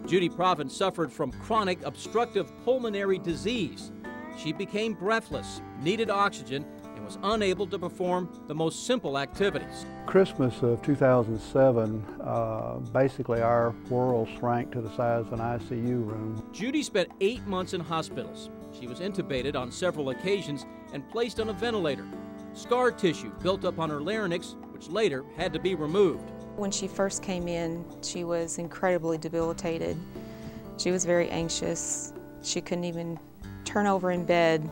Judy Provence suffered from chronic obstructive pulmonary disease. She became breathless, needed oxygen, and was unable to perform the most simple activities. Christmas of 2007, basically our world shrank to the size of an ICU room. Judy spent 8 months in hospitals. She was intubated on several occasions and placed on a ventilator. Scar tissue built up on her larynx, which later had to be removed. When she first came in, she was incredibly debilitated. She was very anxious. She couldn't even turn over in bed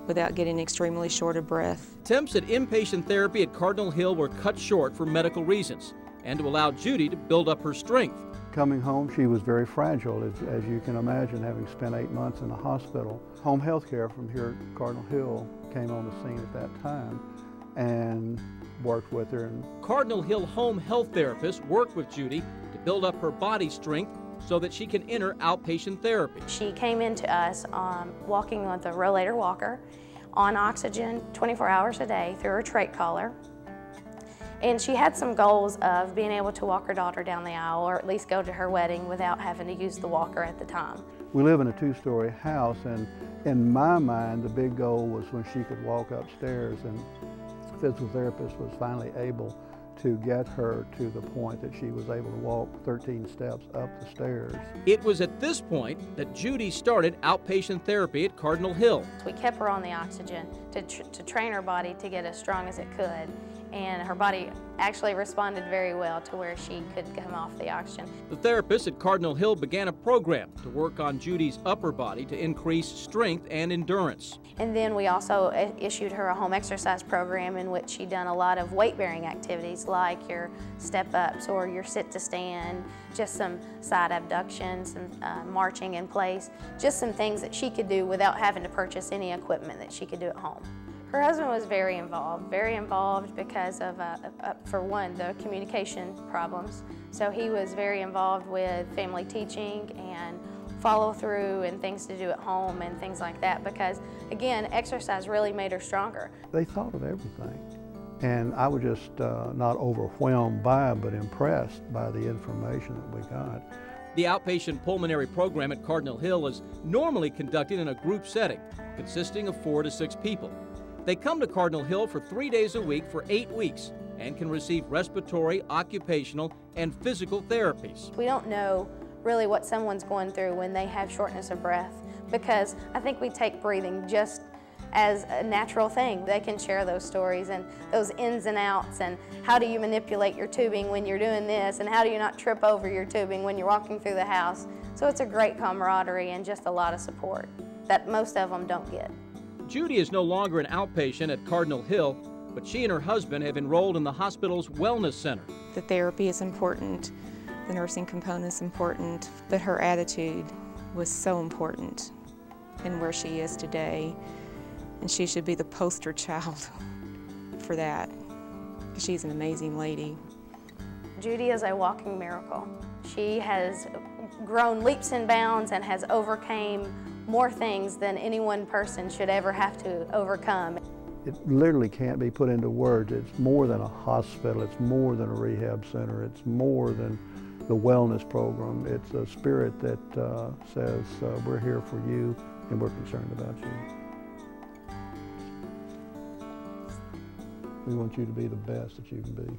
without getting extremely short of breath. Attempts at inpatient therapy at Cardinal Hill were cut short for medical reasons and to allow Judy to build up her strength. Coming home, she was very fragile, as you can imagine, having spent 8 months in the hospital. Home health care from here at Cardinal Hill came on the scene at that time and worked with her. Cardinal Hill home health therapists worked with Judy to build up her body strength so that she can enter outpatient therapy. She came into us walking with a rollator walker, on oxygen 24 hours a day through her trach collar. And she had some goals of being able to walk her daughter down the aisle, or at least go to her wedding without having to use the walker at the time. We live in a 2-story house, and in my mind, the big goal was when she could walk upstairs, and the physical therapist was finally able to get her to the point that she was able to walk 13 steps up the stairs. It was at this point that Judy started outpatient therapy at Cardinal Hill. We kept her on the oxygen to train her body to get as strong as it could, and her body actually responded very well to where she could come off the oxygen. The therapists at Cardinal Hill began a program to work on Judy's upper body to increase strength and endurance. And then we also issued her a home exercise program in which she done a lot of weight-bearing activities like your step-ups or your sit-to-stand, just some side abductions and marching in place, just some things that she could do without having to purchase any equipment that she could do at home. Her husband was very involved because of, for one, the communication problems. So he was very involved with family teaching and follow through and things to do at home and things like that because, again, exercise really made her stronger. They thought of everything. And I was just not overwhelmed by it, but impressed by the information that we got. The outpatient pulmonary program at Cardinal Hill is normally conducted in a group setting consisting of 4 to 6 people. They come to Cardinal Hill for 3 days a week for 8 weeks and can receive respiratory, occupational, and physical therapies. We don't know really what someone's going through when they have shortness of breath because I think we take breathing just as a natural thing. They can share those stories and those ins and outs and how do you manipulate your tubing when you're doing this and how do you not trip over your tubing when you're walking through the house. So it's a great camaraderie and just a lot of support that most of them don't get. Judy is no longer an outpatient at Cardinal Hill, but she and her husband have enrolled in the hospital's wellness center. The therapy is important, the nursing component is important, but her attitude was so important in where she is today, and she should be the poster child for that. She's an amazing lady. Judy is a walking miracle. She has grown leaps and bounds and has overcame more things than any one person should ever have to overcome. It literally can't be put into words. It's more than a hospital, it's more than a rehab center, it's more than the wellness program. It's a spirit that says we're here for you and we're concerned about you. We want you to be the best that you can be.